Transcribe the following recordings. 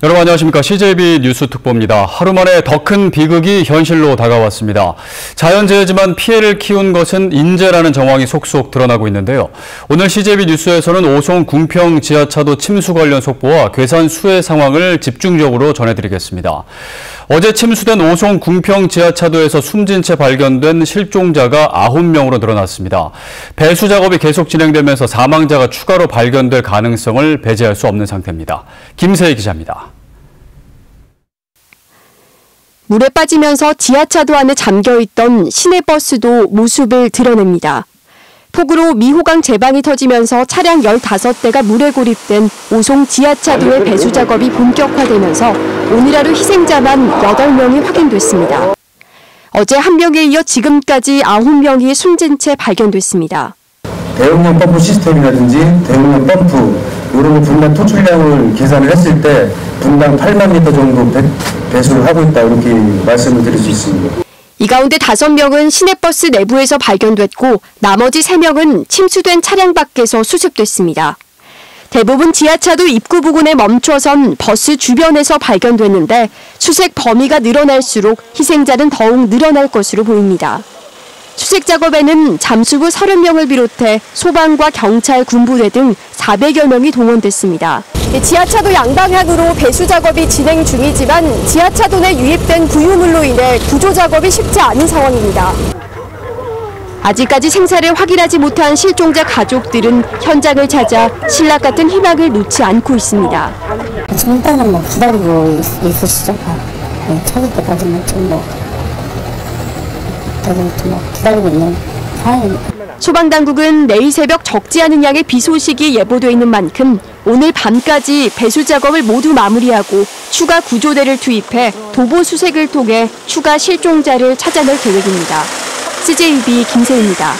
여러분 안녕하십니까. CJB 뉴스 특보입니다. 하루 만에 더 큰 비극이 현실로 다가왔습니다. 자연재해지만 피해를 키운 것은 인재라는 정황이 속속 드러나고 있는데요. 오늘 CJB 뉴스에서는 오송 궁평 지하차도 침수 관련 속보와 괴산 수해 상황을 집중적으로 전해드리겠습니다. 어제 침수된 오송 궁평 지하차도에서 숨진 채 발견된 실종자가 9명으로 늘어났습니다. 배수 작업이 계속 진행되면서 사망자가 추가로 발견될 가능성을 배제할 수 없는 상태입니다. 김세희 기자입니다. 물에 빠지면서 지하차도 안에 잠겨있던 시내버스도 모습을 드러냅니다. 폭우로 미호강 제방이 터지면서 차량 15대가 물에 고립된 오송 지하차도의 배수 작업이 본격화되면서 오늘 하루 희생자만 8명이 확인됐습니다. 어제 1명에 이어 지금까지 9명이 숨진 채 발견됐습니다. 대용량 펌프 시스템이라든지 대용량 펌프 이런 분당 토출량을 계산을 했을 때 분당 8만 리터 정도 배수를 하고 있다 이렇게 말씀을 드릴 수 있습니다. 이 가운데 5명은 시내버스 내부에서 발견됐고 나머지 3명은 침수된 차량 밖에서 수습됐습니다. 대부분 지하차도 입구 부근에 멈춰선 버스 주변에서 발견됐는데 수색 범위가 늘어날수록 희생자는 더욱 늘어날 것으로 보입니다. 수색 작업에는 잠수부 30명을 비롯해 소방과 경찰, 군부대 등 400여 명이 동원됐습니다. 지하차도 양방향으로 배수 작업이 진행 중이지만 지하차도 내 유입된 부유물로 인해 구조 작업이 쉽지 않은 상황입니다. 아직까지 생사를 확인하지 못한 실종자 가족들은 현장을 찾아 신락 같은 희망을 놓지 않고 있습니다. 일단은 기다리고 있으시죠. 찾을 때까지는 좀 기다리고 있는 상황입니다. 소방당국은 내일 새벽 적지 않은 양의 비 소식이 예보돼 있는 만큼 오늘 밤까지 배수 작업을 모두 마무리하고 추가 구조대를 투입해 도보 수색을 통해 추가 실종자를 찾아낼 계획입니다. CJB 김세희입니다.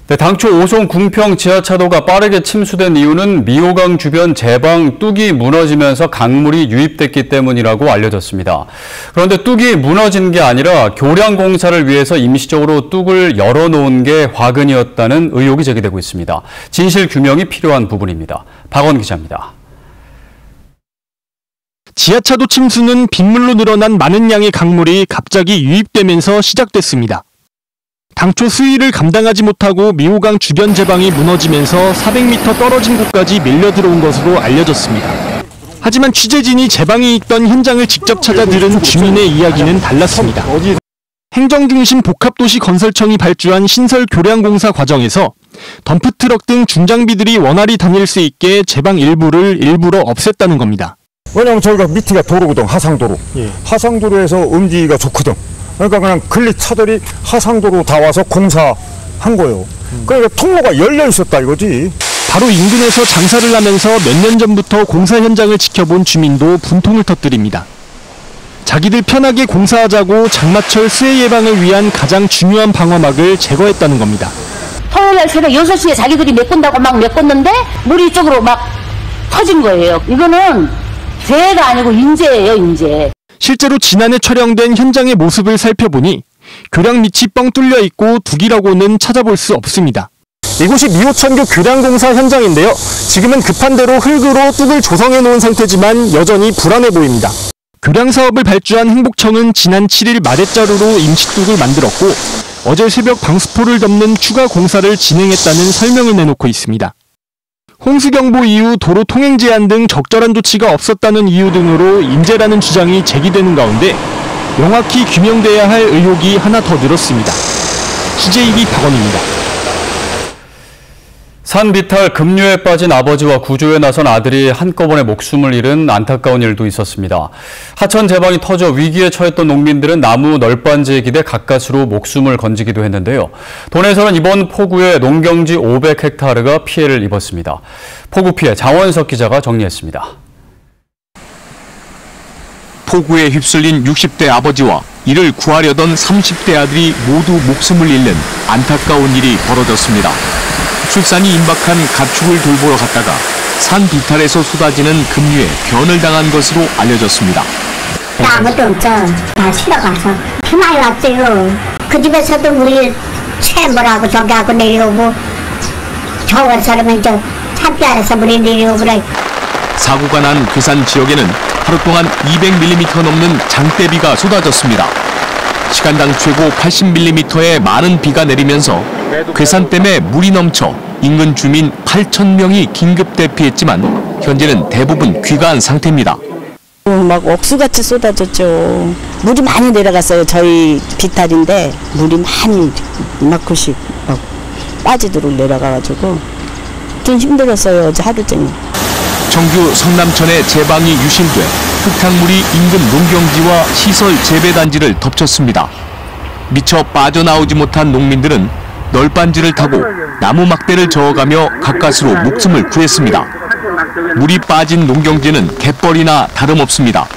네, 당초 오송 궁평 지하차도가 빠르게 침수된 이유는 미호강 주변 제방 뚝이 무너지면서 강물이 유입됐기 때문이라고 알려졌습니다. 그런데 뚝이 무너진 게 아니라 교량 공사를 위해서 임시적으로 뚝을 열어놓은 게 화근이었다는 의혹이 제기되고 있습니다. 진실 규명이 필요한 부분입니다. 박원 기자입니다. 지하차도 침수는 빗물로 늘어난 많은 양의 강물이 갑자기 유입되면서 시작됐습니다. 당초 수위를 감당하지 못하고 미호강 주변 제방이 무너지면서 400m 떨어진 곳까지 밀려 들어온 것으로 알려졌습니다. 하지만 취재진이 제방이 있던 현장을 직접 찾아 들은 주민의 이야기는 달랐습니다. 행정중심 복합도시 건설청이 발주한 신설 교량공사 과정에서 덤프트럭 등 중장비들이 원활히 다닐 수 있게 제방 일부를 일부러 없앴다는 겁니다. 왜냐면 저희가 밑에가 도로거든, 하상도로. 하상도로에서 음지가 좋거든. 그러니까 그냥 근리 차들이 하상도로 다 와서 공사한 거예요. 그러니까 통로가 열려 있었다 이거지. 바로 인근에서 장사를 하면서 몇 년 전부터 공사 현장을 지켜본 주민도 분통을 터뜨립니다. 자기들 편하게 공사하자고 장마철 수해 예방을 위한 가장 중요한 방어막을 제거했다는 겁니다. 토요일 새벽 6시에 자기들이 메꾼다고 막 메꿨는데 물이 이쪽으로 막 터진 거예요. 이거는 죄가 아니고 인재예요, 인재. 실제로 지난해 촬영된 현장의 모습을 살펴보니 교량 밑이 뻥 뚫려 있고 둑이라고는 찾아볼 수 없습니다. 이곳이 미호천교 교량공사 현장인데요. 지금은 급한 대로 흙으로 뚝을 조성해 놓은 상태지만 여전히 불안해 보입니다. 교량 사업을 발주한 행복청은 지난 7일 마대자루로 임시뚝을 만들었고 어제 새벽 방수포를 덮는 추가 공사를 진행했다는 설명을 내놓고 있습니다. 홍수경보 이후 도로 통행 제한 등 적절한 조치가 없었다는 이유 등으로 인재라는 주장이 제기되는 가운데 명확히 규명돼야 할 의혹이 하나 더 늘었습니다. CJB 박원입니다. 산비탈 급류에 빠진 아버지와 구조에 나선 아들이 한꺼번에 목숨을 잃은 안타까운 일도 있었습니다. 하천 제방이 터져 위기에 처했던 농민들은 나무 널빤지에 기대 가까스로 목숨을 건지기도 했는데요. 돈에서는 이번 폭우에 농경지 500헥타르가 피해를 입었습니다. 폭우 피해 장원석 기자가 정리했습니다. 폭우에 휩쓸린 60대 아버지와 이를 구하려던 30대 아들이 모두 목숨을 잃는 안타까운 일이 벌어졌습니다. 출산이 임박한 가축을 돌보러 갔다가 산 비탈에서 쏟아지는 급류에 변을 당한 것으로 알려졌습니다. 아무도 없죠. 다 실어가서 비 많이 왔어요. 그 집에서도 우리 채물하고 저기하고 내려오고 저거 사람은 저 산비 아래서 물이 내려오고 그래. 사고가 난 괴산 지역에는 하루 동안 200mm 넘는 장대비가 쏟아졌습니다. 시간당 최고 80mm의 많은 비가 내리면서 괴산댐에 물이 넘쳐 인근 주민 8,000명이 긴급 대피했지만 현재는 대부분 귀가한 상태입니다. 막 억수같이 쏟아졌죠. 물이 많이 내려갔어요. 저희 비탈인데 물이 많이 이만큼씩 막 빠지도록 내려가가지고 좀 힘들었어요. 어제 하루 종일. 청주 성남천의 제방이 유실돼 흙탕물이 인근 농경지와 시설 재배단지를 덮쳤습니다. 미처 빠져나오지 못한 농민들은 널빤지를 타고 나무 막대를 저어가며 가까스로 목숨을 구했습니다. 물이 빠진 농경지는 갯벌이나 다름없습니다.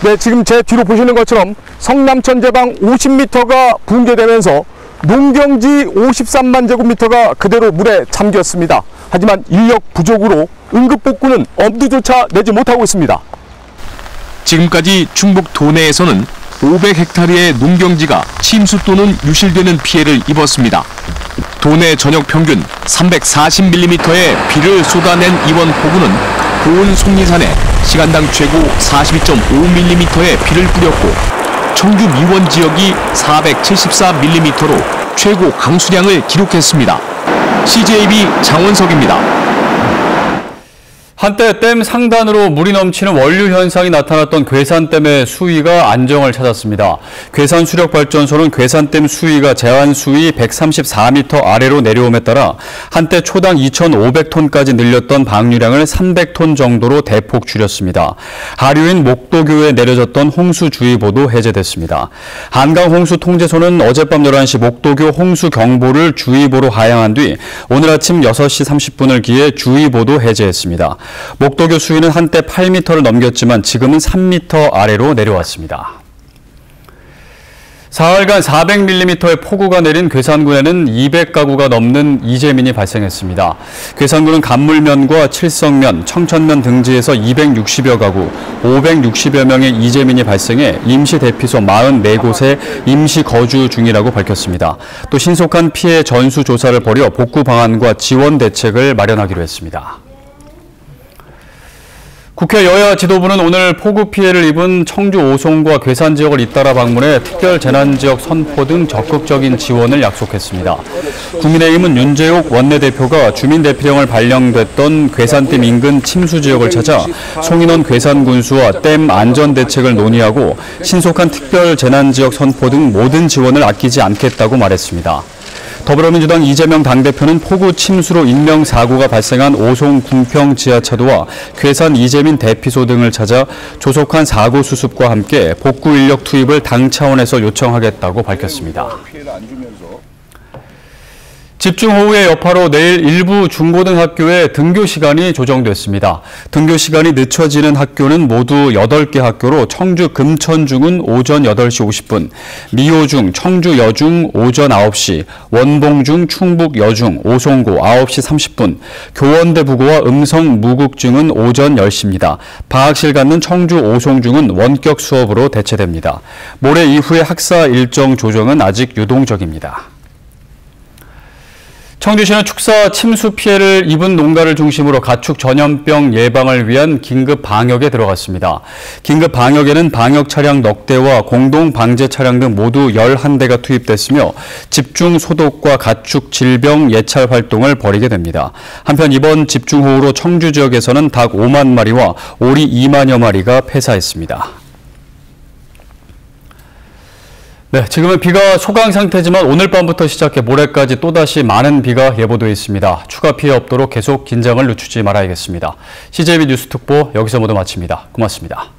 네, 지금 제 뒤로 보시는 것처럼 성남천 제방 50m가 붕괴되면서 농경지 53만 제곱미터가 그대로 물에 잠겼습니다. 하지만 인력 부족으로 응급복구는 엄두조차 내지 못하고 있습니다. 지금까지 충북 도내에서는 500헥타르의 농경지가 침수 또는 유실되는 피해를 입었습니다. 도내 전역 평균 340mm의 비를 쏟아낸 이번 폭우는 고은 속리산에 시간당 최고 42.5mm의 비를 뿌렸고 청주 미원 지역이 474mm로 최고 강수량을 기록했습니다. CJB 장원석입니다. 한때 댐 상단으로 물이 넘치는 원류 현상이 나타났던 괴산댐의 수위가 안정을 찾았습니다. 괴산수력발전소는 괴산댐 수위가 제한 수위 134m 아래로 내려옴에 따라 한때 초당 2,500톤까지 늘렸던 방류량을 300톤 정도로 대폭 줄였습니다. 하류인 목도교에 내려졌던 홍수주의보도 해제됐습니다. 한강홍수통제소는 어젯밤 11시 목도교 홍수경보를 주의보로 하향한 뒤 오늘 아침 6시 30분을 기해 주의보도 해제했습니다. 목도교 수위는 한때 8m를 넘겼지만 지금은 3m 아래로 내려왔습니다. 사흘간 400mm의 폭우가 내린 괴산군에는 200가구가 넘는 이재민이 발생했습니다. 괴산군은 간물면과 칠성면, 청천면 등지에서 260여 가구, 560여 명의 이재민이 발생해 임시 대피소 44곳에 임시 거주 중이라고 밝혔습니다. 또 신속한 피해 전수 조사를 벌여 복구 방안과 지원 대책을 마련하기로 했습니다. 국회 여야 지도부는 오늘 폭우 피해를 입은 청주 오송과 괴산 지역을 잇따라 방문해 특별 재난지역 선포 등 적극적인 지원을 약속했습니다. 국민의힘은 윤재욱 원내대표가 주민대피령을 발령됐던 괴산댐 인근 침수 지역을 찾아 송인원 괴산군수와 댐 안전대책을 논의하고 신속한 특별 재난지역 선포 등 모든 지원을 아끼지 않겠다고 말했습니다. 더불어민주당 이재명 당대표는 폭우 침수로 인명사고가 발생한 오송 궁평 지하차도와 괴산 이재민 대피소 등을 찾아 조속한 사고 수습과 함께 복구 인력 투입을 당 차원에서 요청하겠다고 밝혔습니다. 집중호우의 여파로 내일 일부 중고등학교에 등교 시간이 조정됐습니다. 등교 시간이 늦춰지는 학교는 모두 8개 학교로 청주 금천중은 오전 8시 50분, 미호중, 청주여중 오전 9시, 원봉중, 충북여중, 오송고 9시 30분, 교원대 부고와 음성 무국중은 오전 10시입니다. 방학실 갖는 청주 오송중은 원격 수업으로 대체됩니다. 모레 이후의 학사 일정 조정은 아직 유동적입니다. 청주시는 축사 침수 피해를 입은 농가를 중심으로 가축 전염병 예방을 위한 긴급 방역에 들어갔습니다. 긴급 방역에는 방역 차량 넉 대와 공동 방제 차량 등 모두 11대가 투입됐으며 집중 소독과 가축 질병 예찰 활동을 벌이게 됩니다. 한편 이번 집중호우로 청주 지역에서는 닭 5만 마리와 오리 2만여 마리가 폐사했습니다. 네, 지금은 비가 소강 상태지만 오늘 밤부터 시작해 모레까지 또다시 많은 비가 예보되어 있습니다. 추가 피해 없도록 계속 긴장을 늦추지 말아야겠습니다. CJB 뉴스 특보 여기서 모두 마칩니다. 고맙습니다.